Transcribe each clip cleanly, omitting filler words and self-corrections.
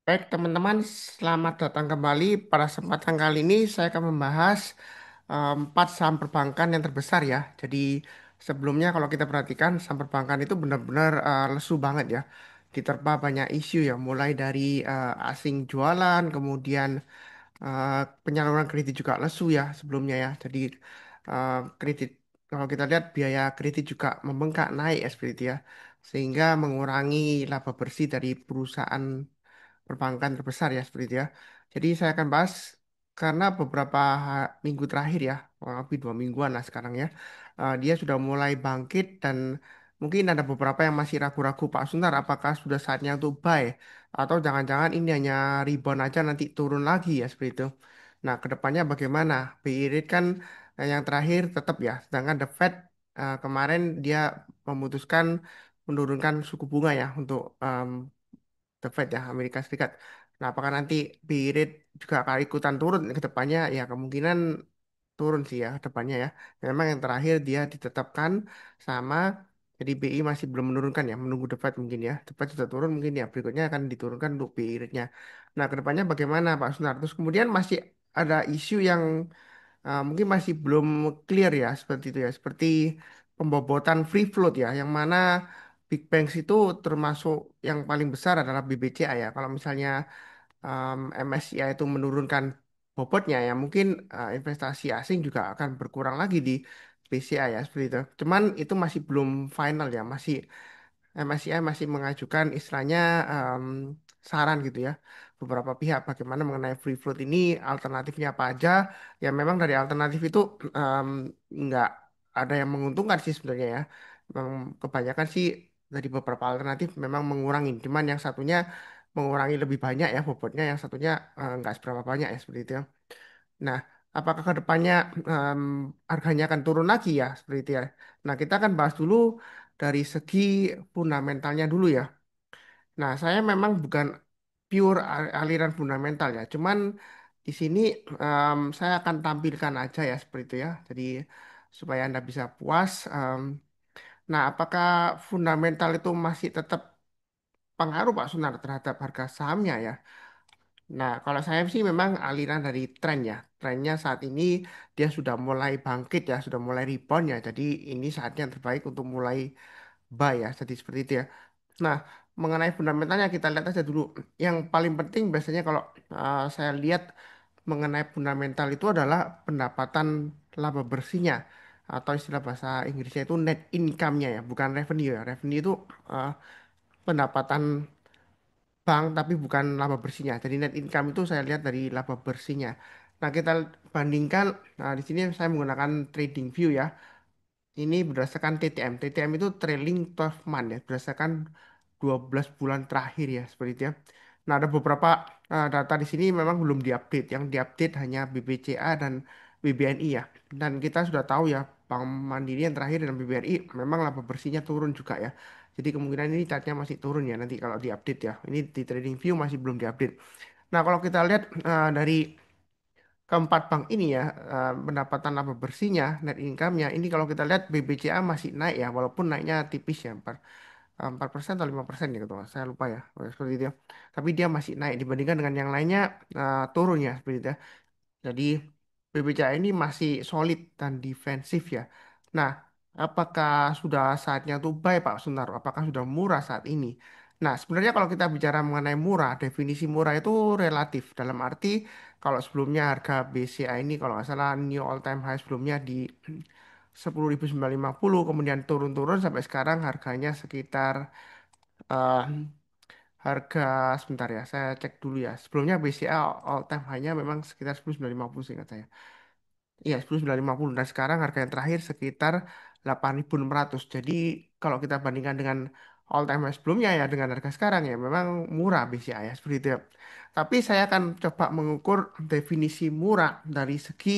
Baik, teman-teman, selamat datang kembali. Pada kesempatan kali ini saya akan membahas empat saham perbankan yang terbesar ya. Jadi sebelumnya kalau kita perhatikan saham perbankan itu benar-benar lesu banget ya. Diterpa banyak isu ya, mulai dari asing jualan, kemudian eh, penyaluran kredit juga lesu ya sebelumnya ya. Jadi kredit kalau kita lihat biaya kredit juga membengkak naik ya seperti itu ya. Sehingga mengurangi laba bersih dari perusahaan perbankan terbesar ya seperti itu ya. Jadi saya akan bahas karena beberapa minggu terakhir ya, kurang lebih 2 mingguan lah sekarang ya, dia sudah mulai bangkit dan mungkin ada beberapa yang masih ragu-ragu Pak Sunar apakah sudah saatnya untuk buy atau jangan-jangan ini hanya rebound aja nanti turun lagi ya seperti itu. Nah, kedepannya bagaimana? BI rate kan yang terakhir tetap ya, sedangkan The Fed kemarin dia memutuskan menurunkan suku bunga ya untuk The Fed ya Amerika Serikat. Nah, apakah nanti BI rate juga akan ikutan turun ke depannya? Ya kemungkinan turun sih ya ke depannya ya. Memang yang terakhir dia ditetapkan sama jadi BI masih belum menurunkan ya, menunggu The Fed mungkin ya. The Fed sudah turun mungkin ya, berikutnya akan diturunkan untuk BI rate-nya. Nah, ke depannya bagaimana Pak Sunar? Terus kemudian masih ada isu yang mungkin masih belum clear ya seperti itu ya, seperti pembobotan free float ya, yang mana Big Banks itu termasuk yang paling besar adalah BBCA ya. Kalau misalnya MSCI itu menurunkan bobotnya ya, mungkin investasi asing juga akan berkurang lagi di BCA ya seperti itu. Cuman itu masih belum final ya, masih MSCI masih mengajukan istilahnya em, saran gitu ya beberapa pihak bagaimana mengenai free float ini alternatifnya apa aja ya memang dari alternatif itu em, nggak ada yang menguntungkan sih sebenarnya ya memang kebanyakan sih dari beberapa alternatif memang mengurangi cuman yang satunya mengurangi lebih banyak ya bobotnya yang satunya nggak seberapa banyak ya seperti itu ya. Nah, apakah ke depannya em, harganya akan turun lagi ya seperti itu ya. Nah, kita akan bahas dulu dari segi fundamentalnya dulu ya. Nah, saya memang bukan pure aliran fundamental ya. Cuman di sini saya akan tampilkan aja ya seperti itu ya. Jadi supaya Anda bisa puas. Nah, apakah fundamental itu masih tetap pengaruh Pak Sunar terhadap harga sahamnya ya? Nah, kalau saya sih memang aliran dari tren ya. Trennya saat ini dia sudah mulai bangkit ya, sudah mulai rebound ya. Jadi ini saatnya yang terbaik untuk mulai buy ya. Jadi seperti itu ya. Nah, mengenai fundamentalnya kita lihat aja dulu. Yang paling penting biasanya kalau saya lihat mengenai fundamental itu adalah pendapatan laba bersihnya atau istilah bahasa Inggrisnya itu net income-nya ya, bukan revenue ya. Revenue itu uh, pendapatan bank tapi bukan laba bersihnya. Jadi net income itu saya lihat dari laba bersihnya. Nah, kita bandingkan nah di sini saya menggunakan trading view ya. Ini berdasarkan TTM. TTM itu trailing 12 month ya, berdasarkan 12 bulan terakhir ya, seperti itu ya. Nah, ada beberapa data di sini memang belum diupdate. Yang diupdate hanya BBCA dan BBNI ya. Dan kita sudah tahu ya, Bank Mandiri yang terakhir dan BBRI memang laba bersihnya turun juga ya. Jadi kemungkinan ini chartnya masih turun ya nanti kalau diupdate ya. Ini di trading view masih belum diupdate. Nah, kalau kita lihat dari keempat bank ini ya pendapatan laba bersihnya net income-nya ini kalau kita lihat BBCA masih naik ya walaupun naiknya tipis ya 4% atau 5% ya gitu saya lupa ya seperti itu ya. Tapi dia masih naik dibandingkan dengan yang lainnya turun ya seperti itu ya. Jadi BBCA ini masih solid dan defensif ya. Nah, apakah sudah saatnya tuh buy Pak Sunar? Apakah sudah murah saat ini? Nah, sebenarnya kalau kita bicara mengenai murah, definisi murah itu relatif. Dalam arti kalau sebelumnya harga BCA ini kalau nggak salah new all time high sebelumnya di 10.950, kemudian turun-turun sampai sekarang harganya sekitar eh, harga sebentar ya, saya cek dulu ya. Sebelumnya BCA all time high-nya memang sekitar 10.950 seingat saya. Iya, 10.950 dan sekarang harga yang terakhir sekitar 8.600. Jadi kalau kita bandingkan dengan all time high sebelumnya ya dengan harga sekarang ya memang murah BCA ya seperti itu ya. Tapi saya akan coba mengukur definisi murah dari segi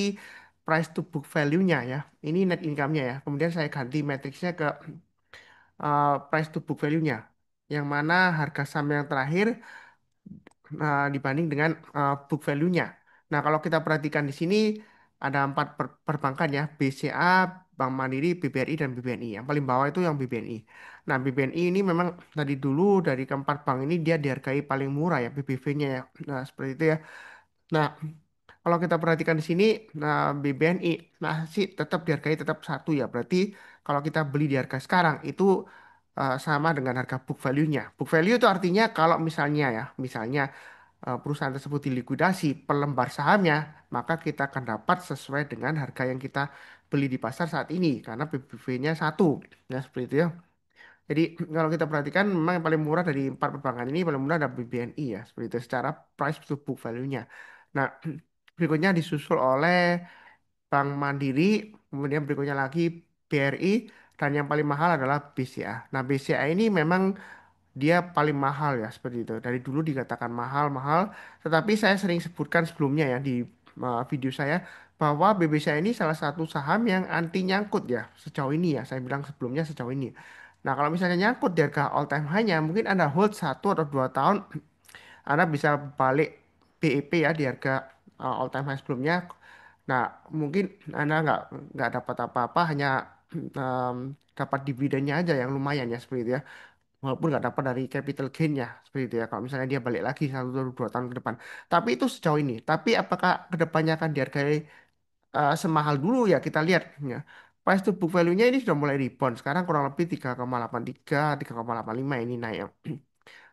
price to book value-nya ya. Ini net income-nya ya. Kemudian saya ganti matriksnya ke price to book value-nya. Yang mana harga saham yang terakhir dibanding dengan book value-nya. Nah, kalau kita perhatikan di sini ada empat perbankan ya, BCA, Bank Mandiri, BBRI, dan BBNI. Yang paling bawah itu yang BBNI. Nah, BBNI ini memang tadi dulu dari keempat bank ini dia dihargai paling murah ya, BBV-nya ya. Nah, seperti itu ya. Nah, kalau kita perhatikan di sini, nah BBNI masih tetap dihargai tetap satu ya. Berarti kalau kita beli di harga sekarang itu sama dengan harga book value-nya. Book value itu artinya kalau misalnya ya, misalnya perusahaan tersebut dilikuidasi per lembar sahamnya, maka kita akan dapat sesuai dengan harga yang kita beli di pasar saat ini karena BBV-nya satu. Ya, seperti itu ya. Jadi kalau kita perhatikan memang yang paling murah dari empat perbankan ini paling murah ada BBNI ya, seperti itu secara price to book value-nya. Nah, berikutnya disusul oleh Bank Mandiri, kemudian berikutnya lagi BRI, dan yang paling mahal adalah BCA. Nah, BCA ini memang dia paling mahal ya, seperti itu. Dari dulu dikatakan mahal-mahal, tetapi saya sering sebutkan sebelumnya ya di video saya bahwa BBCA ini salah satu saham yang anti nyangkut ya, sejauh ini ya. Saya bilang sebelumnya sejauh ini. Nah, kalau misalnya nyangkut di harga all time high-nya, mungkin Anda hold 1 atau 2 tahun, Anda bisa balik BEP ya di harga all time high sebelumnya. Nah, mungkin Anda nggak dapat apa-apa, hanya dapat dividennya aja yang lumayan ya seperti itu ya. Walaupun nggak dapat dari capital gain-nya seperti itu ya. Kalau misalnya dia balik lagi 1 atau 2 tahun ke depan. Tapi itu sejauh ini. Tapi apakah kedepannya akan dihargai semahal dulu ya kita lihat ya. Price to book value-nya ini sudah mulai rebound. Sekarang kurang lebih 3,83, 3,85 ini naik ya.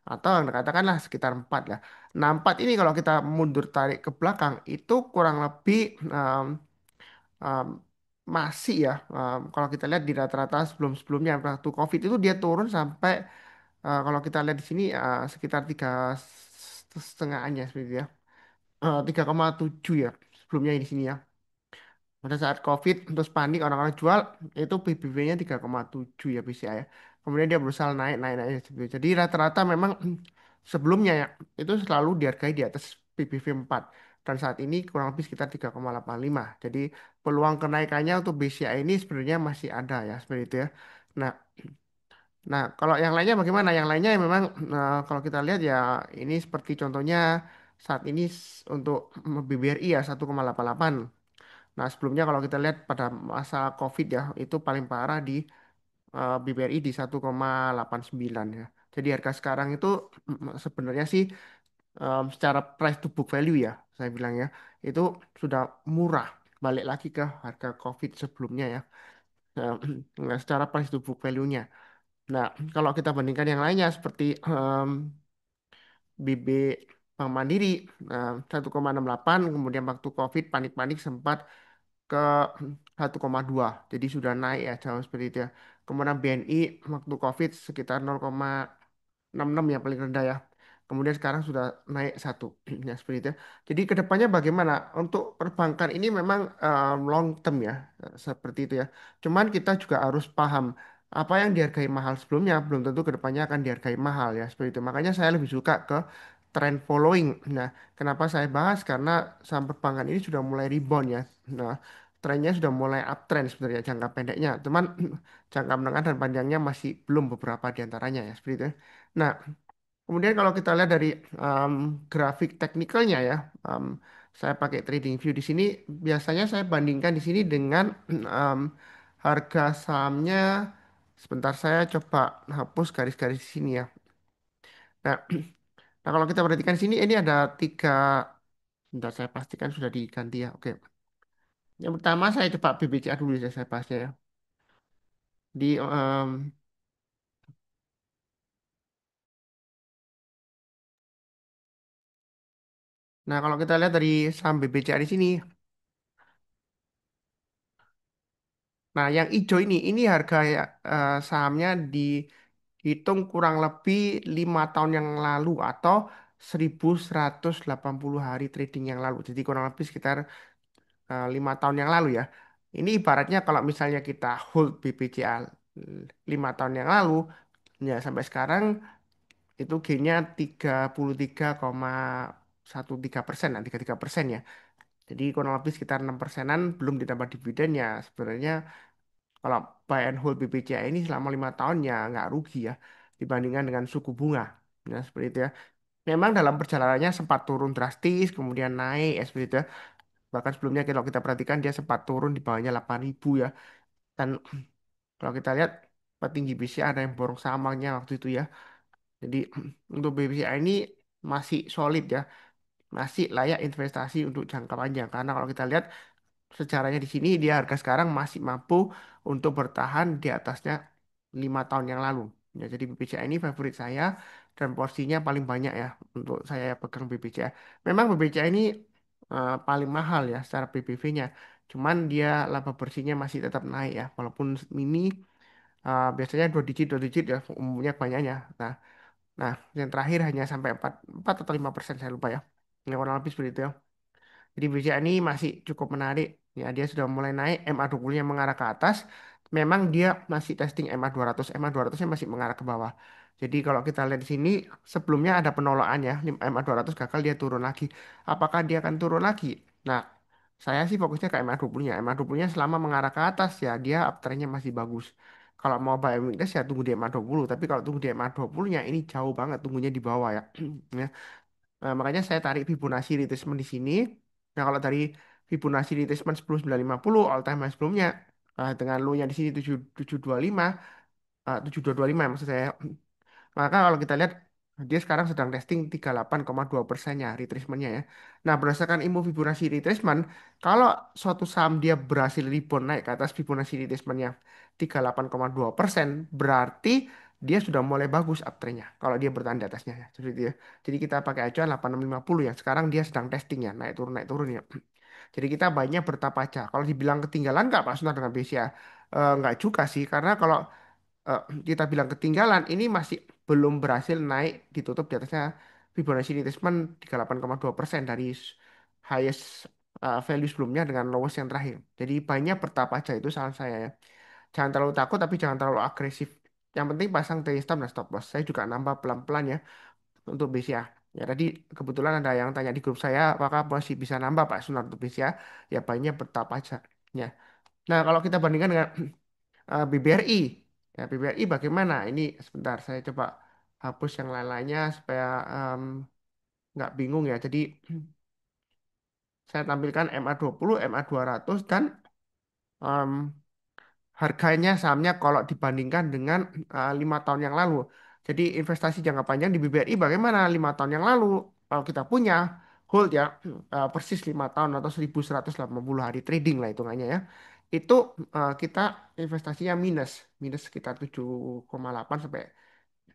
Atau katakanlah sekitar 4 lah. Nah, 4 ini kalau kita mundur tarik ke belakang itu kurang lebih um, masih ya. Kalau kita lihat di rata-rata sebelum-sebelumnya waktu COVID itu dia turun sampai kalau kita lihat di sini sekitar 3,5-an ya seperti itu ya. 3,7 ya sebelumnya di sini ya. Pada saat COVID terus panik orang-orang jual itu PBB-nya 3,7 ya BCA ya. Kemudian dia berusaha naik naik naik gitu. Jadi rata-rata memang sebelumnya ya itu selalu dihargai di atas PBV 4 dan saat ini kurang lebih sekitar 3,85. Jadi peluang kenaikannya untuk BCA ini sebenarnya masih ada ya seperti itu ya. Nah, kalau yang lainnya bagaimana? Yang lainnya ya memang kalau kita lihat ya ini seperti contohnya saat ini untuk BBRI ya 1,88. Nah, sebelumnya kalau kita lihat pada masa COVID ya, itu paling parah di BBRI di 1,89 ya. Jadi harga sekarang itu sebenarnya sih secara price to book value ya, saya bilang ya, itu sudah murah. Balik lagi ke harga COVID sebelumnya ya. Nah, secara price to book value-nya. Nah, kalau kita bandingkan yang lainnya seperti BB Bank Mandiri 1,68, kemudian waktu COVID panik-panik sempat ke 1,2. Jadi sudah naik ya jauh seperti itu ya. Kemudian BNI waktu COVID sekitar 0,66 yang paling rendah ya. Kemudian sekarang sudah naik 1. Ya seperti itu ya. Jadi kedepannya bagaimana? Untuk perbankan ini memang long term ya. Seperti itu ya. Cuman kita juga harus paham apa yang dihargai mahal sebelumnya belum tentu kedepannya akan dihargai mahal ya. Seperti itu. Makanya saya lebih suka ke trend following. Nah, kenapa saya bahas? Karena saham perbankan ini sudah mulai rebound ya. Nah, trennya sudah mulai uptrend sebenarnya jangka pendeknya. Cuman jangka menengah dan panjangnya masih belum beberapa di antaranya ya seperti itu ya. Nah, kemudian kalau kita lihat dari um, grafik teknikalnya ya, um, saya pakai trading view di sini. Biasanya saya bandingkan di sini dengan um, harga sahamnya. Sebentar saya coba hapus garis-garis di sini ya. Nah, nah kalau kita perhatikan di sini ini ada tiga. Bentar saya pastikan sudah diganti ya. Oke. Yang pertama saya coba BBCA dulu ya saya bahasnya ya. Di nah kalau kita lihat dari saham BBCA di sini, nah yang hijau ini harga ya, sahamnya dihitung kurang lebih 5 tahun yang lalu atau 1.180 hari trading yang lalu. Jadi kurang lebih sekitar 5 tahun yang lalu ya. Ini ibaratnya kalau misalnya kita hold BBCA 5 tahun yang lalu, ya sampai sekarang itu gainnya 33,13%, nah 33% ya. Jadi kurang lebih sekitar 6%-an belum ditambah dividen ya. Sebenarnya kalau buy and hold BBCA ini selama 5 tahun ya nggak rugi ya dibandingkan dengan suku bunga. Ya, seperti itu ya. Memang dalam perjalanannya sempat turun drastis, kemudian naik ya seperti itu ya. Bahkan sebelumnya kalau kita perhatikan dia sempat turun di bawahnya 8.000 ya. Dan kalau kita lihat petinggi BCA ada yang borong samanya waktu itu ya. Jadi untuk BCA ini masih solid ya, masih layak investasi untuk jangka panjang. Karena kalau kita lihat sejarahnya di sini, dia harga sekarang masih mampu untuk bertahan di atasnya 5 tahun yang lalu. Ya, jadi BBCA ini favorit saya dan porsinya paling banyak ya untuk saya pegang BBCA. Memang BBCA ini paling mahal ya secara PBV-nya. Cuman dia laba bersihnya masih tetap naik ya, walaupun mini biasanya dua digit ya umumnya banyaknya. Nah, yang terakhir hanya sampai 4 atau 5% saya lupa ya. Yang kurang lebih seperti itu ya. Jadi BCA ini masih cukup menarik. Ya, dia sudah mulai naik, MA20-nya mengarah ke atas. Memang dia masih testing MA200. MA200-nya masih mengarah ke bawah. Jadi kalau kita lihat di sini, sebelumnya ada penolakan ya. MA200 gagal, dia turun lagi. Apakah dia akan turun lagi? Nah, saya sih fokusnya ke MA20-nya. MA20-nya selama mengarah ke atas ya, dia uptrend-nya masih bagus. Kalau mau buy weakness ya tunggu di MA20. Tapi kalau tunggu di MA20-nya, ini jauh banget tunggunya di bawah ya. Ya, makanya saya tarik Fibonacci retracement di sini. Nah, kalau dari Fibonacci retracement 10.950 all time high sebelumnya dengan low-nya di sini 7.725 7.225 maksud saya. Maka kalau kita lihat dia sekarang sedang testing 38,2%-nya retracement-nya ya. Nah, berdasarkan ilmu Fibonacci retracement, kalau suatu saham dia berhasil rebound naik ke atas Fibonacci retracement-nya 38,2%, berarti dia sudah mulai bagus uptrend-nya. Kalau dia bertahan di atasnya ya. Seperti itu ya. Jadi kita pakai acuan 8650 ya. Sekarang dia sedang testing ya, naik turun ya. Jadi kita baiknya bertapa aja. Kalau dibilang ketinggalan nggak Pak Sunar dengan BCA? Nggak juga sih, karena kalau eh, kita bilang ketinggalan, ini masih belum berhasil naik ditutup di atasnya Fibonacci retracement 38,2% dari highest value sebelumnya dengan lowest yang terakhir. Jadi banyak bertapa aja itu saran saya ya. Jangan terlalu takut tapi jangan terlalu agresif. Yang penting pasang trailing stop dan stop loss. Saya juga nambah pelan-pelan ya untuk BCA. Ya tadi kebetulan ada yang tanya di grup saya apakah masih bisa nambah Pak Sunar untuk BCA. Ya banyak bertapa aja. Ya. Nah kalau kita bandingkan dengan BBRI. Ya, BBRI bagaimana? Ini sebentar saya coba hapus yang lain-lainnya supaya nggak bingung ya. Jadi saya tampilkan MA20, MA200 dan em, harganya sahamnya kalau dibandingkan dengan 5 tahun yang lalu. Jadi investasi jangka panjang di BBRI bagaimana 5 tahun yang lalu? Kalau kita punya hold ya persis 5 tahun atau 1180 hari trading lah hitungannya ya. Itu kita investasinya minus sekitar 7,8 sampai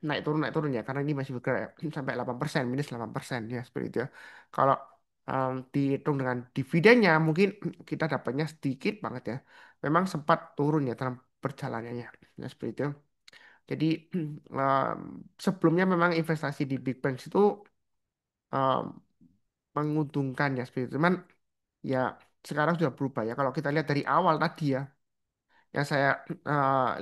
naik turun ya karena ini masih bergerak ya. Sampai 8% minus 8% ya seperti itu ya. Kalau dihitung dengan dividennya mungkin kita dapatnya sedikit banget ya. Memang sempat turun ya dalam perjalanannya ya seperti itu. Jadi em, sebelumnya memang investasi di Big Bank itu em, menguntungkan ya seperti itu. Cuman ya sekarang sudah berubah ya. Kalau kita lihat dari awal tadi ya yang saya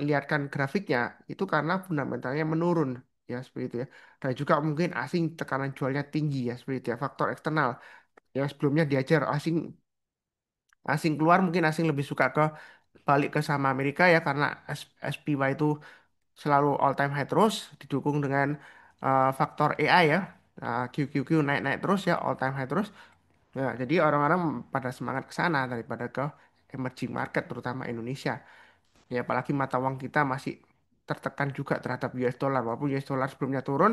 lihatkan grafiknya itu karena fundamentalnya menurun ya seperti itu ya dan juga mungkin asing tekanan jualnya tinggi ya seperti itu ya faktor eksternal yang sebelumnya diajar asing asing keluar mungkin asing lebih suka ke balik ke sama Amerika ya karena SPY itu selalu all time high terus didukung dengan faktor AI ya QQQ naik-naik terus ya all time high terus ya jadi orang-orang pada semangat ke sana daripada ke emerging market terutama Indonesia. Ya, apalagi mata uang kita masih tertekan juga terhadap US dollar. Walaupun US dollar sebelumnya turun,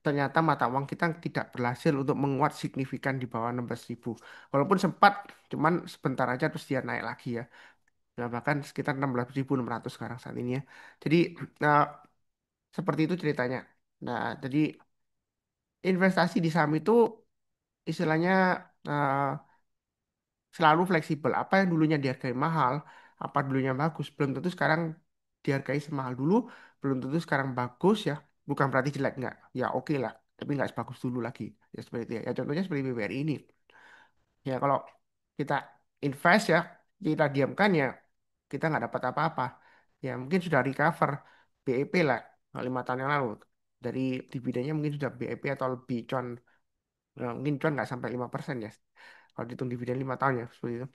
ternyata mata uang kita tidak berhasil untuk menguat signifikan di bawah 16.000. Walaupun sempat, cuman sebentar aja terus dia naik lagi ya. Nah, bahkan sekitar 16.600 sekarang saat ini ya. Jadi, nah, seperti itu ceritanya. Nah, jadi investasi di saham itu istilahnya eh, selalu fleksibel. Apa yang dulunya dihargai mahal, apa dulunya bagus, belum tentu sekarang dihargai semahal dulu, belum tentu sekarang bagus ya. Bukan berarti jelek nggak, ya oke lah, tapi nggak sebagus dulu lagi. Ya seperti itu ya. Ya contohnya seperti BBRI ini. Ya kalau kita invest ya, kita diamkan ya, kita nggak dapat apa-apa. Ya mungkin sudah recover BEP lah 5 tahun yang lalu. Dari dividennya mungkin sudah BEP atau lebih cuan. Mungkin cuan nggak sampai 5% ya. Kalau dihitung dividen 5 tahun ya seperti itu.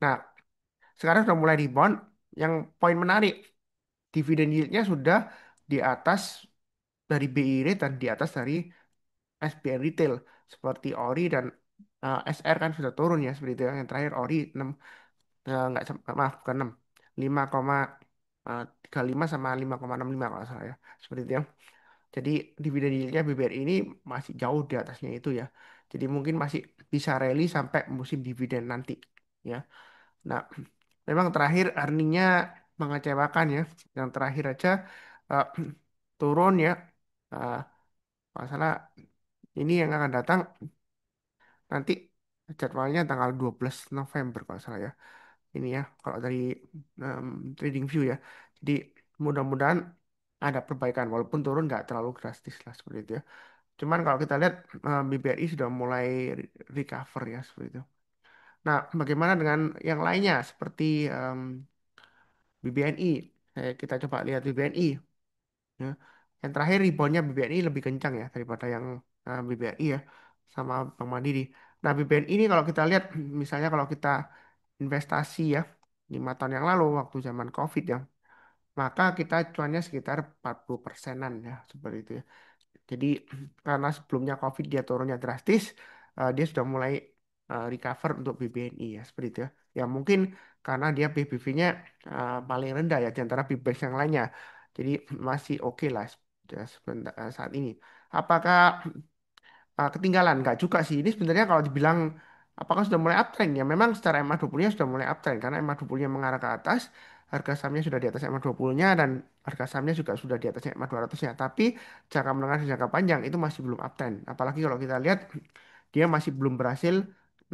Nah, sekarang sudah mulai rebound. Yang poin menarik, dividen yieldnya sudah di atas dari BI rate dan di atas dari SBN retail seperti ORI dan SR kan sudah turun ya seperti itu ya. Yang terakhir ORI 6 nggak maaf bukan 6 5,5 35 sama 5,65 kalau nggak salah ya. Seperti itu ya. Jadi dividen yieldnya BBRI ini masih jauh di atasnya itu ya. Jadi mungkin masih bisa rally sampai musim dividen nanti ya. Nah, memang terakhir earningnya mengecewakan ya. Yang terakhir aja eh, turun ya. Uh, Kalau salah ini yang akan datang nanti jadwalnya tanggal 12 November kalau salah ya. Ini ya kalau dari em, trading view ya. Jadi mudah-mudahan ada perbaikan walaupun turun nggak terlalu drastis lah seperti itu ya. Cuman kalau kita lihat BBRI sudah mulai recover ya seperti itu. Nah, bagaimana dengan yang lainnya seperti BBNI? Kita coba lihat BBNI. Ya. Yang terakhir reboundnya BBNI lebih kencang ya daripada yang BBRI ya sama Bank Mandiri. Nah, BBNI ini kalau kita lihat misalnya kalau kita investasi ya 5 tahun yang lalu waktu zaman COVID ya, maka kita cuannya sekitar 40 persenan ya seperti itu ya. Jadi karena sebelumnya COVID dia turunnya drastis, dia sudah mulai recover untuk BBNI ya seperti itu ya. Ya mungkin karena dia PBV-nya paling rendah ya di antara big banks yang lainnya. Jadi masih oke lah saat ini. Apakah ketinggalan? Nggak juga sih. Ini sebenarnya kalau dibilang apakah sudah mulai uptrend ya? Memang secara MA20-nya sudah mulai uptrend karena MA20-nya mengarah ke atas, harga sahamnya sudah di atas MA20-nya dan harga sahamnya juga sudah di atasnya MA200-nya. Tapi jangka menengah dan jangka panjang itu masih belum uptrend. Apalagi kalau kita lihat dia masih belum berhasil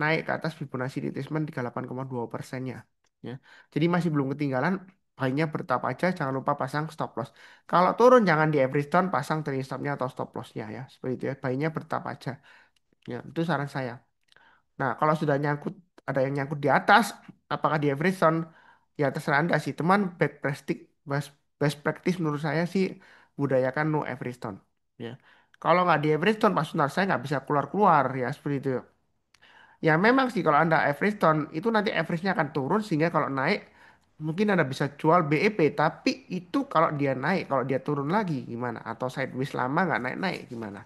naik ke atas Fibonacci retracement 38,2%-nya. Ya. Jadi masih belum ketinggalan. Baiknya bertahap aja, jangan lupa pasang stop loss. Kalau turun jangan di every down, pasang trailing stopnya atau stop lossnya ya. Seperti itu ya. Baiknya bertahap aja. Ya, itu saran saya. Nah, kalau sudah nyangkut, ada yang nyangkut di atas, apakah di average zone? Ya terserah Anda sih. Teman best practice menurut saya sih budayakan no average zone. Ya. Kalau nggak di average zone, Pak Sunar, saya nggak bisa keluar-keluar ya seperti itu. Ya memang sih kalau Anda average zone, itu nanti average-nya akan turun sehingga kalau naik mungkin Anda bisa jual BEP. Tapi itu kalau dia naik, kalau dia turun lagi gimana? Atau sideways lama nggak naik-naik gimana?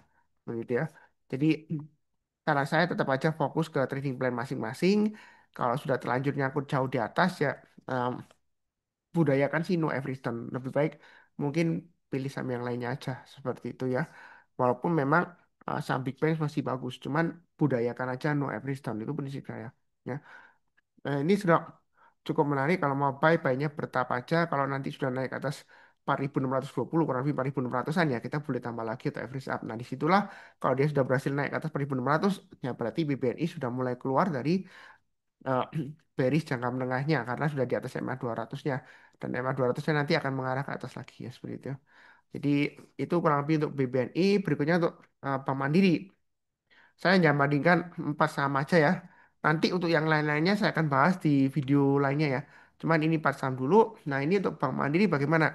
Begitu ya. Jadi karena saya tetap aja fokus ke trading plan masing-masing. Kalau sudah terlanjur nyangkut jauh di atas ya em, budayakan sih no every turn. Lebih baik mungkin pilih saham yang lainnya aja seperti itu ya. Walaupun memang saham big bank masih bagus, cuman budayakan aja no every turn itu prinsip saya. Ya. Ini sudah cukup menarik kalau mau buy-nya bertahap aja. Kalau nanti sudah naik ke atas 4.620 kurang lebih 4.600-an ya kita boleh tambah lagi atau average up. Nah disitulah kalau dia sudah berhasil naik ke atas 4.600 ya berarti BBNI sudah mulai keluar dari eh, bearish jangka menengahnya karena sudah di atas EMA 200-nya dan EMA 200-nya nanti akan mengarah ke atas lagi ya seperti itu. Jadi itu kurang lebih untuk BBNI. Berikutnya untuk Bank Mandiri. Saya hanya bandingkan 4 saham aja ya. Nanti untuk yang lain-lainnya saya akan bahas di video lainnya ya. Cuman ini 4 saham dulu. Nah ini untuk Bank Mandiri bagaimana?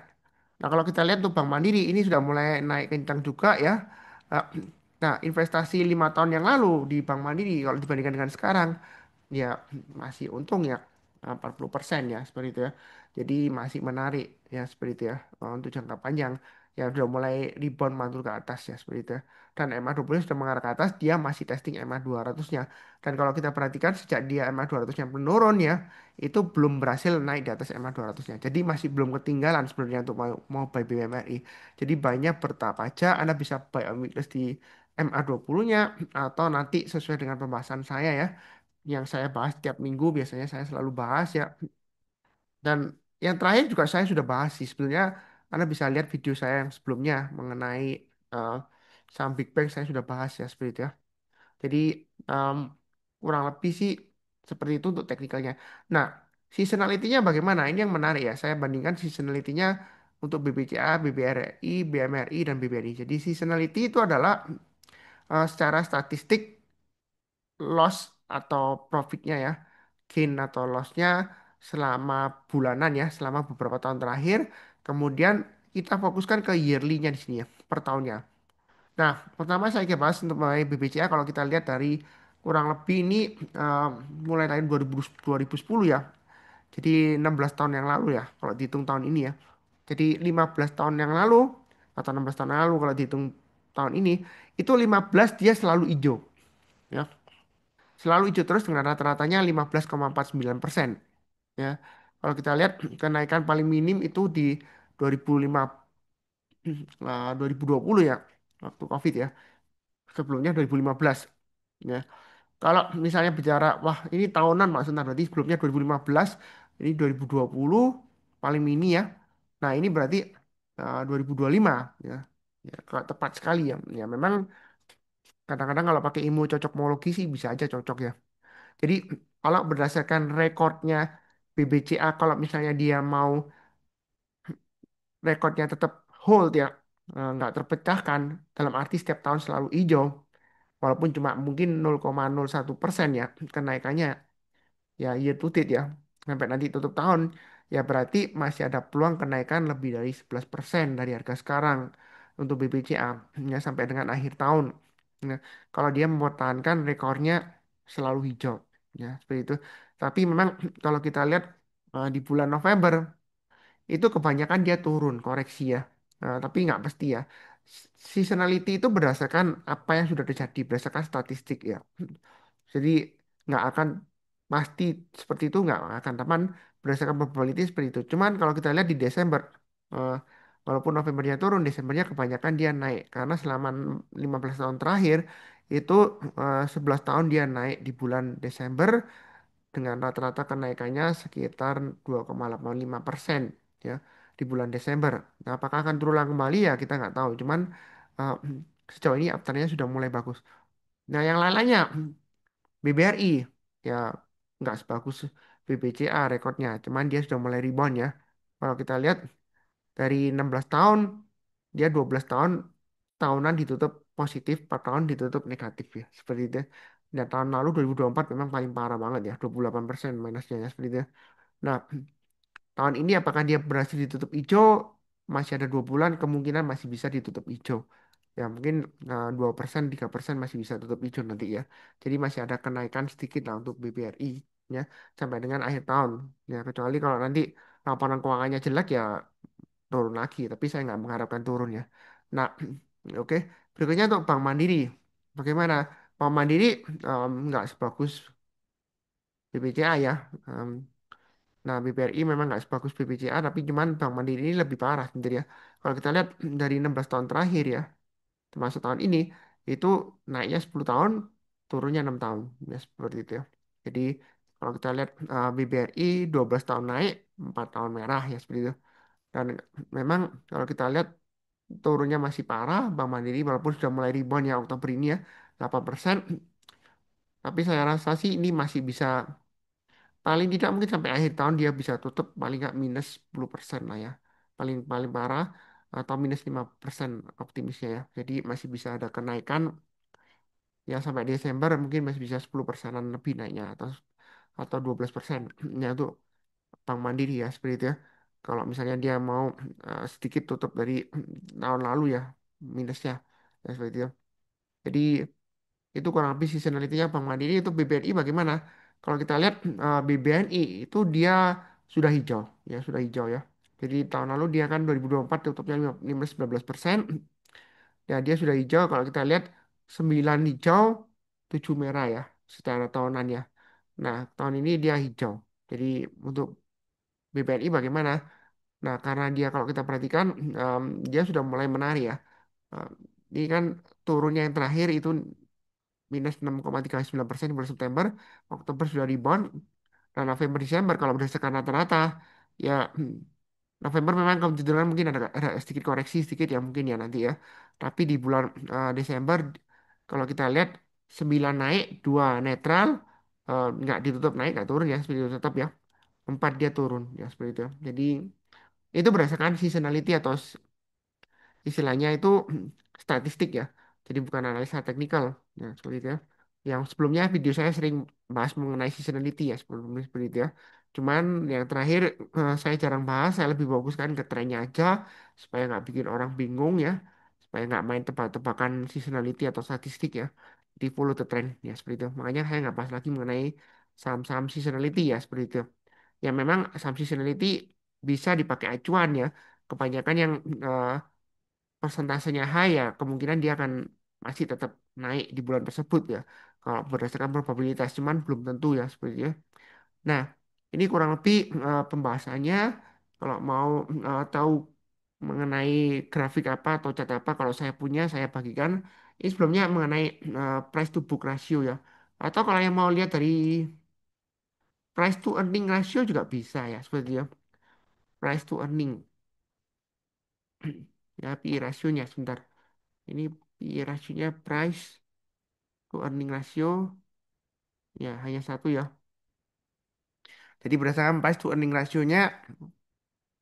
Nah kalau kita lihat untuk Bank Mandiri ini sudah mulai naik kencang juga ya. Eh, Nah investasi 5 tahun yang lalu di Bank Mandiri kalau dibandingkan dengan sekarang ya masih untung ya 40% ya seperti itu ya. Jadi masih menarik ya seperti itu ya untuk jangka panjang ya sudah mulai rebound mantul ke atas ya seperti itu ya. Dan MA20 sudah mengarah ke atas dia masih testing MA200-nya. Dan kalau kita perhatikan sejak dia MA200-nya menurun ya itu belum berhasil naik di atas MA200-nya. Jadi masih belum ketinggalan sebenarnya untuk mau buy BMRI. Jadi banyak bertahap aja Anda bisa buy on weakness di MA20-nya atau nanti sesuai dengan pembahasan saya ya yang saya bahas tiap minggu biasanya saya selalu bahas ya. Dan yang terakhir juga saya sudah bahas sih. Sebenarnya Anda bisa lihat video saya yang sebelumnya mengenai eh, saham Big Bang saya sudah bahas ya seperti itu ya. Jadi em, kurang lebih sih seperti itu untuk teknikalnya. Nah, seasonality-nya bagaimana? Ini yang menarik ya. Saya bandingkan seasonality-nya untuk BBCA, BBRI, BMRI, dan BBRI. Jadi seasonality itu adalah secara statistik loss atau profitnya ya, gain atau lossnya selama bulanan ya, selama beberapa tahun terakhir. Kemudian kita fokuskan ke yearly-nya di sini ya, per tahunnya. Nah, pertama saya akan bahas untuk mengenai BBCA kalau kita lihat dari kurang lebih ini eh, mulai tahun 2010 ya. Jadi 16 tahun yang lalu ya, kalau dihitung tahun ini ya. Jadi 15 tahun yang lalu atau 16 tahun yang lalu kalau dihitung tahun ini, itu 15 dia selalu hijau ya. Selalu hijau terus dengan rata-ratanya 15,49%. Ya. Kalau kita lihat kenaikan paling minim itu di 2005, 2020 ya, waktu COVID ya. Sebelumnya 2015. Ya. Kalau misalnya bicara, wah ini tahunan Mas Sunar, berarti sebelumnya 2015, ini 2020 paling mini ya. Nah ini berarti 2025 ya. Ya, kalau tepat sekali ya. Ya memang kadang-kadang kalau pakai ilmu cocokmologi sih bisa aja cocok ya. Jadi kalau berdasarkan rekornya BBCA, kalau misalnya dia mau rekornya tetap hold ya, nggak terpecahkan, dalam arti setiap tahun selalu hijau, walaupun cuma mungkin 0,01% ya kenaikannya, ya year to date ya, sampai nanti tutup tahun, ya berarti masih ada peluang kenaikan lebih dari 11% dari harga sekarang untuk BBCA ya sampai dengan akhir tahun. Nah, kalau dia mempertahankan rekornya selalu hijau ya seperti itu. Tapi memang kalau kita lihat di bulan November itu kebanyakan dia turun koreksi ya. Tapi nggak pasti ya. Seasonality itu berdasarkan apa yang sudah terjadi, berdasarkan statistik ya. Jadi nggak akan pasti seperti itu, nggak akan teman berdasarkan probability seperti itu. Cuman kalau kita lihat di Desember, eh, walaupun Novembernya turun, Desembernya kebanyakan dia naik karena selama 15 tahun terakhir itu 11 tahun dia naik di bulan Desember dengan rata-rata kenaikannya sekitar 2,85% ya di bulan Desember. Nah, apakah akan terulang kembali ya kita nggak tahu. Cuman eh, sejauh ini uptrendnya sudah mulai bagus. Nah, yang lain-lainnya BBRI ya nggak sebagus BBCA rekornya, cuman dia sudah mulai rebound ya. Kalau kita lihat dari 16 tahun, dia 12 tahun tahunan ditutup positif, 4 tahun ditutup negatif ya, seperti itu. Dan tahun lalu 2024 memang paling parah banget ya, 28% minusnya ya, seperti itu. Nah, tahun ini apakah dia berhasil ditutup hijau? Masih ada 2 bulan, kemungkinan masih bisa ditutup hijau. Ya mungkin 2%, 3% masih bisa tutup hijau nanti ya. Jadi masih ada kenaikan sedikit lah untuk BBRI ya sampai dengan akhir tahun. Ya kecuali kalau nanti laporan keuangannya jelek ya turun lagi. Tapi saya nggak mengharapkan turun ya. Nah, oke. Berikutnya untuk Bank Mandiri. Bagaimana? Bank Mandiri nggak sebagus BBCA ya. Em, Nah, BBRI memang nggak sebagus BBCA, tapi cuman Bank Mandiri ini lebih parah sendiri ya. Kalau kita lihat dari 16 tahun terakhir ya, termasuk tahun ini, itu naiknya 10 tahun, turunnya 6 tahun. Ya, seperti itu ya. Jadi, kalau kita lihat BBRI 12 tahun naik, 4 tahun merah ya, seperti itu. Dan memang kalau kita lihat turunnya masih parah, Bank Mandiri walaupun sudah mulai rebound ya Oktober ini ya, 8%, tapi saya rasa sih ini masih bisa. Paling tidak mungkin sampai akhir tahun dia bisa tutup paling nggak minus 10% lah ya. Paling paling parah atau minus 5% optimisnya ya. Jadi masih bisa ada kenaikan ya sampai Desember mungkin masih bisa 10%-an lebih naiknya atau 12% ya untuk Bank Mandiri ya seperti itu ya. Kalau misalnya dia mau sedikit tutup dari tahun lalu ya minusnya ya seperti itu. Jadi itu kurang lebih seasonality-nya Bank Mandiri. Itu BBNI bagaimana? Kalau kita lihat BBNI itu dia sudah hijau ya sudah hijau ya. Jadi tahun lalu dia kan 2024 tutupnya 19% ya dia sudah hijau. Kalau kita lihat 9 hijau 7 merah ya secara tahunan ya. Nah tahun ini dia hijau. Jadi untuk BBNI bagaimana? Nah karena dia kalau kita perhatikan em, dia sudah mulai menari ya. Em, ini kan turunnya yang terakhir itu minus 6,39% di bulan September, Oktober sudah rebound, dan November Desember kalau berdasarkan rata-rata ya November memang kecenderungan mungkin ada sedikit koreksi sedikit ya mungkin ya nanti ya. Tapi di bulan Desember kalau kita lihat 9 naik, 2 netral, nggak ditutup naik, nggak turun ya seperti itu tetap ya. 4 dia turun ya seperti itu. Jadi itu berdasarkan seasonality atau istilahnya itu statistik ya. Jadi bukan analisa teknikal. Nah, seperti itu ya. Yang sebelumnya video saya sering bahas mengenai seasonality ya sebelumnya seperti itu ya. Cuman yang terakhir saya jarang bahas, saya lebih fokuskan ke trennya aja supaya nggak bikin orang bingung ya. Supaya nggak main tebak-tebakan seasonality atau statistik ya. Di follow the trend ya seperti itu. Makanya saya nggak bahas lagi mengenai saham-saham seasonality ya seperti itu. Ya memang saham seasonality bisa dipakai acuan ya. Kebanyakan yang persentasenya high ya kemungkinan dia akan masih tetap naik di bulan tersebut ya kalau berdasarkan probabilitas cuman belum tentu ya seperti itu ya. Nah Ini kurang lebih pembahasannya. Kalau mau tahu mengenai grafik apa atau cat apa, kalau saya punya saya bagikan. Ini sebelumnya mengenai price to book ratio ya. Atau kalau yang mau lihat dari price to earning ratio juga bisa ya seperti itu. Price to earning ya PE rasionya sebentar. Ini PE rasionya price to earning ratio ya hanya satu ya. Jadi berdasarkan price to earning rasionya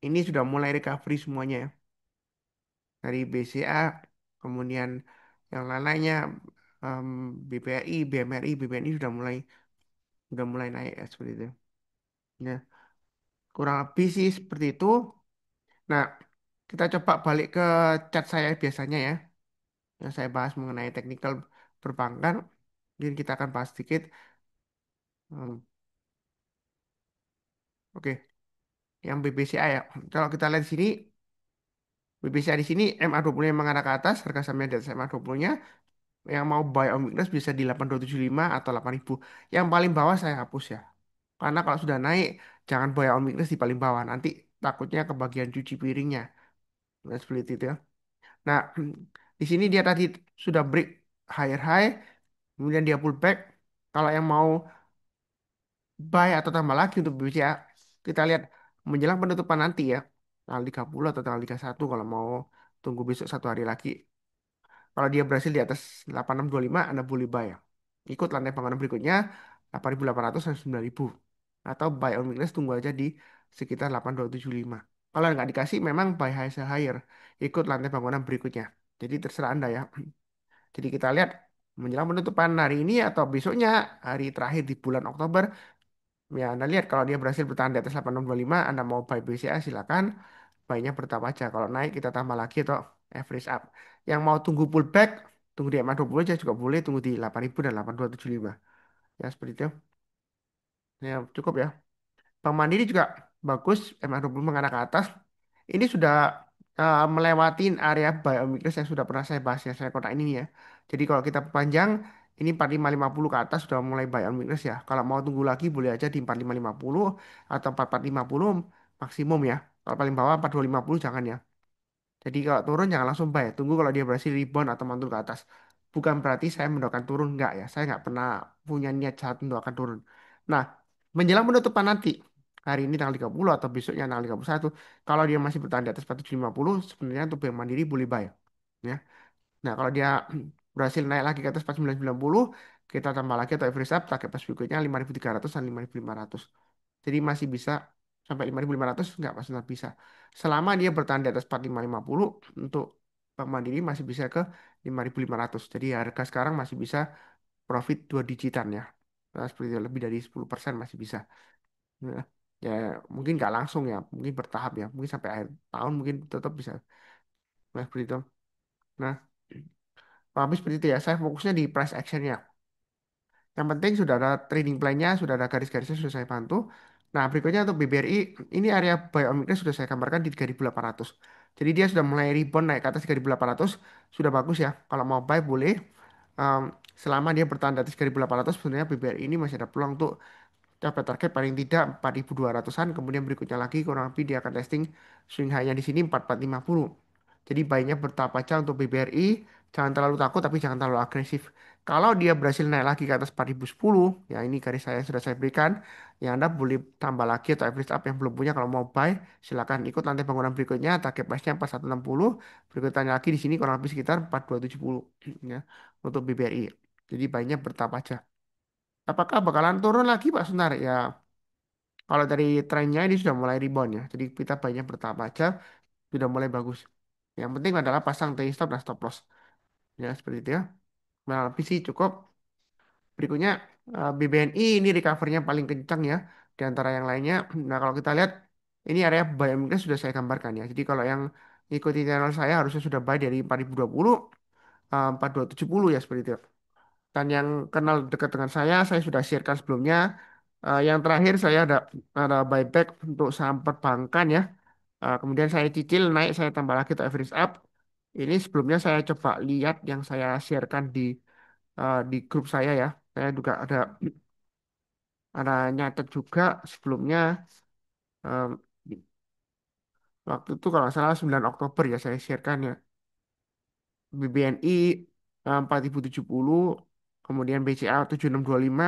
ini sudah mulai recovery semuanya ya. Dari BCA kemudian yang lain-lainnya em, BPRI, BMRI, BPNI sudah mulai naik ya seperti itu. Ya, kurang lebih sih seperti itu. Nah, kita coba balik ke chat saya biasanya ya. Yang saya bahas mengenai teknikal perbankan. Mungkin kita akan bahas sedikit. Oke, yang BBCA ya. Kalau kita lihat di sini, BBCA di sini MA20 yang mengarah ke atas, harga sahamnya di atas MA20-nya. Yang mau buy on weakness bisa di 8275 atau 8000. Yang paling bawah saya hapus ya. Karena kalau sudah naik, jangan buy on weakness di paling bawah. Nanti takutnya kebagian cuci piringnya. Nah, seperti itu ya. Nah, di sini dia tadi sudah break higher high, kemudian dia pullback. Kalau yang mau buy atau tambah lagi untuk BBCA, kita lihat menjelang penutupan nanti ya. Tanggal 30 atau tanggal 31 kalau mau tunggu besok satu hari lagi. Kalau dia berhasil di atas 8625, Anda boleh buy ya. Ikut lantai bangunan berikutnya 8800 sampai 9000. Atau buy on weakness tunggu aja di sekitar 8275. Kalau nggak dikasih memang buy high sell higher. Ikut lantai bangunan berikutnya. Jadi terserah Anda ya. Jadi kita lihat menjelang penutupan hari ini atau besoknya hari terakhir di bulan Oktober. Ya Anda lihat kalau dia berhasil bertahan di atas 8625, Anda mau buy BCA silakan. Buy-nya bertahap aja. Kalau naik kita tambah lagi atau average up. Yang mau tunggu pullback, tunggu di MA20 aja juga boleh. Tunggu di 8000 dan 8275. Ya seperti itu. Ya cukup ya. Bank Mandiri juga bagus. MA20 mengarah ke atas. Ini sudah melewati area buy on weakness yang sudah pernah saya bahas yang saya kotak ini ya. Jadi kalau kita panjang ini 4550 ke atas sudah mulai buy on weakness ya. Kalau mau tunggu lagi boleh aja di 4550 atau 4450 maksimum ya. Kalau paling bawah 4250 jangan ya. Jadi kalau turun jangan langsung buy. Tunggu kalau dia berhasil rebound atau mantul ke atas. Bukan berarti saya mendoakan turun. Enggak ya. Saya nggak pernah punya niat jahat mendoakan turun. Nah, menjelang penutupan nanti. Hari ini tanggal 30 atau besoknya tanggal 31. Kalau dia masih bertahan di atas 4750. Sebenarnya untuk Bank Mandiri boleh buy. Ya. Nah, kalau dia berhasil naik lagi ke atas 4990. Kita tambah lagi atau average up. Target pas berikutnya 5300 dan 5500. Jadi masih bisa sampai 5500 nggak Mas Nar bisa. Selama dia bertahan di atas 4550 untuk Bank Mandiri masih bisa ke 5500. Jadi harga sekarang masih bisa profit dua digitan ya. Nah, seperti itu, lebih dari 10% masih bisa. Nah, ya mungkin nggak langsung ya, mungkin bertahap ya. Mungkin sampai akhir tahun mungkin tetap bisa. Nah, seperti itu. Nah, habis seperti itu ya. Saya fokusnya di price actionnya. Yang penting sudah ada trading plan-nya, sudah ada garis-garisnya sudah saya bantu. Nah, berikutnya untuk BBRI, ini area buy on weakness sudah saya gambarkan di 3800. Jadi dia sudah mulai rebound naik ke atas 3800, sudah bagus ya. Kalau mau buy boleh. Selama dia bertahan di atas 3800, sebenarnya BBRI ini masih ada peluang untuk capai target paling tidak 4200-an, kemudian berikutnya lagi kurang lebih dia akan testing swing high-nya di sini 4450. Jadi baiknya bertahap aja untuk BBRI, jangan terlalu takut tapi jangan terlalu agresif. Kalau dia berhasil naik lagi ke atas 4010, ya ini garis saya sudah saya berikan, ya Anda boleh tambah lagi atau average up yang belum punya kalau mau buy, silakan ikut lantai bangunan berikutnya, target price-nya 4160, berikutnya lagi di sini kurang lebih sekitar 4270 ya untuk BBRI. Jadi baiknya bertahap aja. Apakah bakalan turun lagi Pak Sunar? Ya, kalau dari trennya ini sudah mulai rebound ya. Jadi kita banyak bertahap aja, sudah mulai bagus. Yang penting adalah pasang trailing stop dan stop loss. Ya, seperti itu ya. Nah, lebih sih cukup. Berikutnya, BBNI ini recovernya paling kencang ya, di antara yang lainnya. Nah, kalau kita lihat, ini area buy and weakness sudah saya gambarkan ya. Jadi kalau yang ikuti channel saya harusnya sudah buy dari 4020, 4270 ya, seperti itu. Dan yang kenal dekat dengan saya sudah sharekan sebelumnya. Yang terakhir saya ada buyback untuk saham perbankan ya. Kemudian saya cicil naik, saya tambah lagi ke average up. Ini sebelumnya saya coba lihat yang saya sharekan di grup saya ya. Saya juga ada nyatet juga sebelumnya, em, waktu itu kalau nggak salah 9 Oktober ya saya sharekan ya. BBNI 4070, kemudian BCA 7625,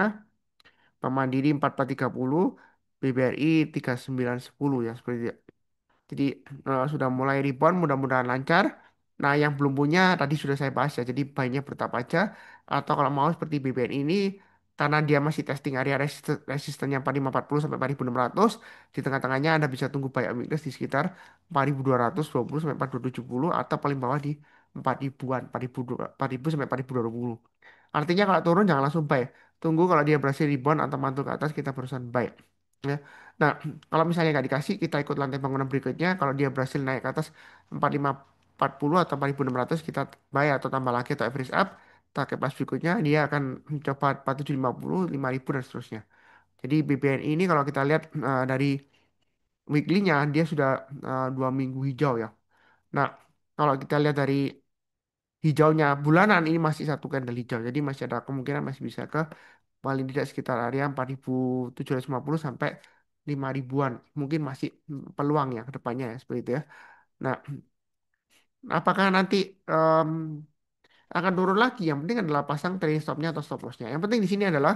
Bank Mandiri 4430, BBRI 3910 ya seperti itu. Jadi sudah mulai rebound, mudah-mudahan lancar. Nah, yang belum punya tadi sudah saya bahas ya. Jadi baiknya bertap aja. Atau kalau mau seperti BBN ini, karena dia masih testing area resistennya 4540 sampai 4600, di tengah-tengahnya Anda bisa tunggu buy weakness di sekitar 4220 sampai 4270 atau paling bawah di 4000-an, 4000 sampai 4220. Artinya kalau turun jangan langsung buy. Tunggu kalau dia berhasil rebound atau mantul ke atas kita barusan buy. Ya. Nah, kalau misalnya nggak dikasih, kita ikut lantai bangunan berikutnya. Kalau dia berhasil naik ke atas 4540 atau 4600, kita buy atau tambah lagi atau average up. Target pas berikutnya dia akan mencoba 4750, 5000 dan seterusnya. Jadi BBN ini kalau kita lihat dari weekly-nya dia sudah 2 minggu hijau ya. Nah, kalau kita lihat dari hijaunya bulanan ini masih satu candle hijau. Jadi masih ada kemungkinan masih bisa ke paling tidak sekitar area 4750 sampai 5000-an. Mungkin masih peluang ya ke depannya ya seperti itu ya. Nah, apakah nanti em, akan turun lagi? Yang penting adalah pasang trailing stopnya atau stop lossnya. Yang penting di sini adalah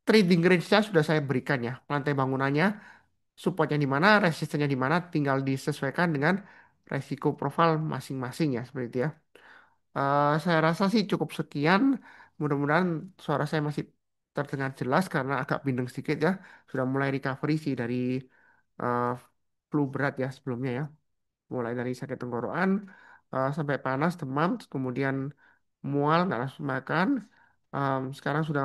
trading range-nya sudah saya berikan ya. Lantai bangunannya, supportnya di mana, resistennya di mana, tinggal disesuaikan dengan resiko profil masing-masing ya seperti itu ya. Saya rasa sih cukup sekian. Mudah-mudahan suara saya masih terdengar jelas karena agak bindeng sedikit ya. Sudah mulai recovery sih dari eh, flu berat ya sebelumnya ya. Mulai dari sakit tenggorokan sampai panas, demam, kemudian mual, nggak nafsu makan. Sekarang sudah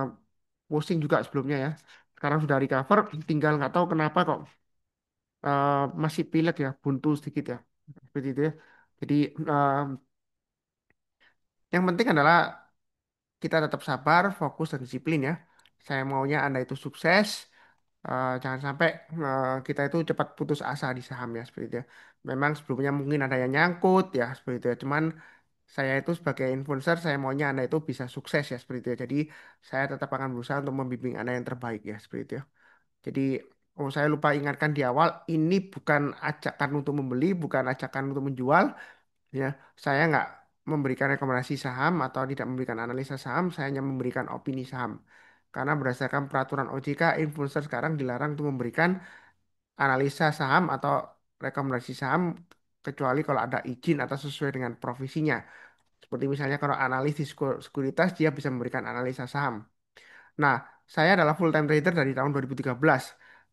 pusing juga sebelumnya ya. Sekarang sudah recover, tinggal nggak tahu kenapa kok masih pilek ya, buntu sedikit ya. Seperti itu ya. Jadi eh, yang penting adalah kita tetap sabar, fokus dan disiplin ya. Saya maunya Anda itu sukses. Jangan sampai kita itu cepat putus asa di saham ya seperti itu ya. Memang sebelumnya mungkin ada yang nyangkut ya seperti itu ya. Cuman saya itu sebagai influencer, saya maunya Anda itu bisa sukses ya seperti itu ya. Jadi saya tetap akan berusaha untuk membimbing Anda yang terbaik ya seperti itu ya. Jadi saya lupa ingatkan di awal, ini bukan ajakan untuk membeli, bukan ajakan untuk menjual. Ya, saya nggak memberikan rekomendasi saham atau tidak memberikan analisa saham, saya hanya memberikan opini saham. Karena berdasarkan peraturan OJK, influencer sekarang dilarang untuk memberikan analisa saham atau rekomendasi saham kecuali kalau ada izin atau sesuai dengan profesinya. Seperti misalnya kalau analis di sekuritas, dia bisa memberikan analisa saham. Nah, saya adalah full time trader dari tahun 2013.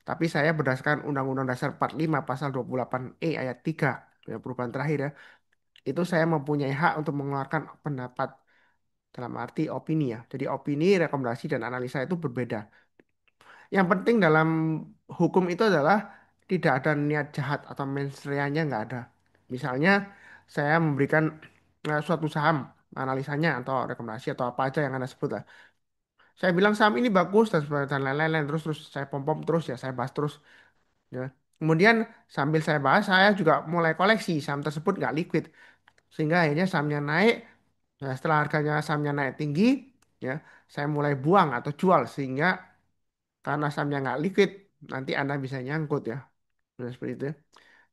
Tapi saya berdasarkan Undang-Undang Dasar 45 Pasal 28E ayat 3, ya, perubahan terakhir ya, itu saya mempunyai hak untuk mengeluarkan pendapat dalam arti opini ya. Jadi opini, rekomendasi, dan analisa itu berbeda. Yang penting dalam hukum itu adalah tidak ada niat jahat atau mensreanya nggak ada. Misalnya saya memberikan suatu saham, analisanya atau rekomendasi atau apa aja yang Anda sebut lah. Saya bilang saham ini bagus dan lain-lain terus terus saya pom-pom terus ya, saya bahas terus ya. Kemudian sambil saya bahas, saya juga mulai koleksi saham tersebut nggak liquid sehingga akhirnya sahamnya naik. Nah, setelah harganya sahamnya naik tinggi, ya, saya mulai buang atau jual sehingga karena sahamnya nggak liquid, nanti Anda bisa nyangkut ya. Nah, seperti itu, ya.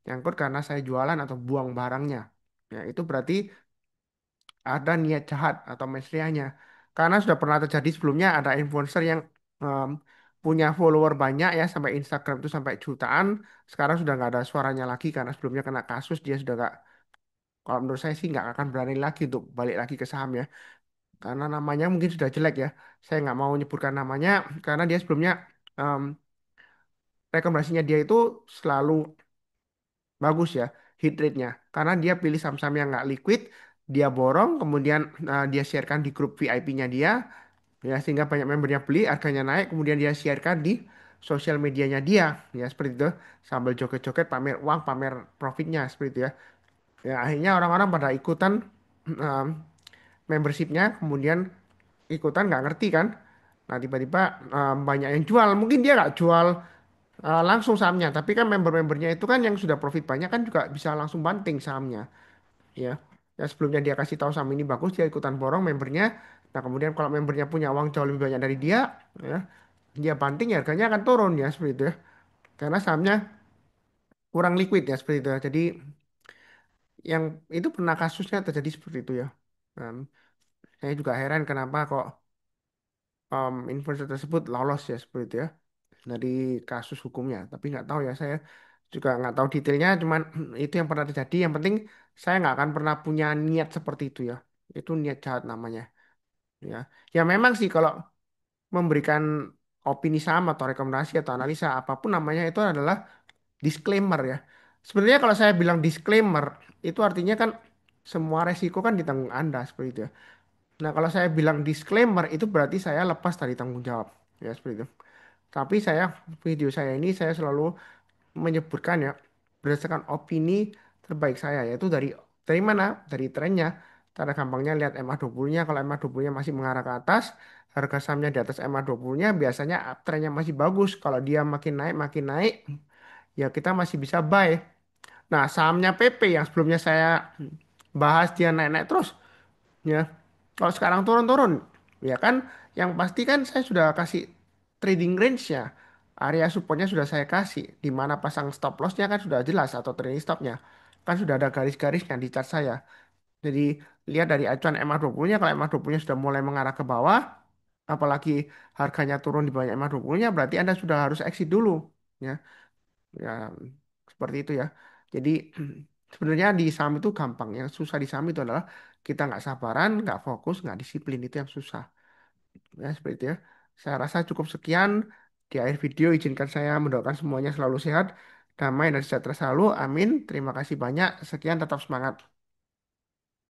Nyangkut karena saya jualan atau buang barangnya. Ya, itu berarti ada niat jahat atau mesrianya. Karena sudah pernah terjadi sebelumnya ada influencer yang em, punya follower banyak ya sampai Instagram itu sampai jutaan. Sekarang sudah nggak ada suaranya lagi karena sebelumnya kena kasus dia sudah nggak. Kalau menurut saya sih nggak akan berani lagi untuk balik lagi ke saham ya. Karena namanya mungkin sudah jelek ya. Saya nggak mau menyebutkan namanya karena dia sebelumnya em, rekomendasinya dia itu selalu bagus ya hit rate-nya. Karena dia pilih saham-saham yang nggak liquid, dia borong, kemudian dia sharekan di grup VIP-nya dia, ya sehingga banyak membernya beli, harganya naik, kemudian dia sharekan di sosial medianya dia, ya seperti itu, sambil joget-joget pamer uang, pamer profitnya seperti itu ya. Ya akhirnya orang-orang pada ikutan em, membershipnya, kemudian ikutan nggak ngerti kan. Nah tiba-tiba banyak yang jual. Mungkin dia nggak jual langsung sahamnya, tapi kan member-membernya itu kan yang sudah profit banyak kan juga bisa langsung banting sahamnya, ya. Ya sebelumnya dia kasih tahu saham ini bagus, dia ikutan borong membernya. Nah kemudian kalau membernya punya uang jauh lebih banyak dari dia, ya, dia banting ya harganya akan turun ya seperti itu ya. Karena sahamnya kurang liquid ya seperti itu ya. Jadi yang itu pernah kasusnya terjadi seperti itu ya. Dan saya juga heran kenapa kok influencer tersebut lolos ya seperti itu ya dari kasus hukumnya. Tapi nggak tahu ya saya juga nggak tahu detailnya. Cuman itu yang pernah terjadi. Yang penting saya nggak akan pernah punya niat seperti itu ya. Itu niat jahat namanya. Ya, ya memang sih kalau memberikan opini saham atau rekomendasi atau analisa apapun namanya itu adalah disclaimer ya. Sebenarnya kalau saya bilang disclaimer itu artinya kan semua resiko kan ditanggung Anda seperti itu ya. Nah, kalau saya bilang disclaimer itu berarti saya lepas dari tanggung jawab ya seperti itu. Tapi saya video saya ini saya selalu menyebutkan ya berdasarkan opini terbaik saya yaitu dari mana? Dari trennya. Cara gampangnya lihat MA20-nya. Kalau MA20-nya masih mengarah ke atas, harga sahamnya di atas MA20-nya biasanya trennya masih bagus. Kalau dia makin naik, ya kita masih bisa buy. Nah, sahamnya PP yang sebelumnya saya bahas dia naik-naik terus, ya. Kalau sekarang turun-turun, ya kan, yang pasti kan saya sudah kasih trading range-nya. Area supportnya sudah saya kasih. Di mana pasang stop loss-nya kan sudah jelas atau trading stop-nya. Kan sudah ada garis-garisnya di chart saya. Jadi lihat dari acuan MA20-nya, kalau MA20-nya sudah mulai mengarah ke bawah, apalagi harganya turun di bawah MA20-nya, berarti Anda sudah harus exit dulu. Ya, ya seperti itu ya. Jadi sebenarnya di saham itu gampang. Yang susah di saham itu adalah kita nggak sabaran, nggak fokus, nggak disiplin itu yang susah. Ya seperti itu ya. Saya rasa cukup sekian di akhir video. Izinkan saya mendoakan semuanya selalu sehat, damai dan sejahtera selalu. Amin. Terima kasih banyak. Sekian, tetap semangat.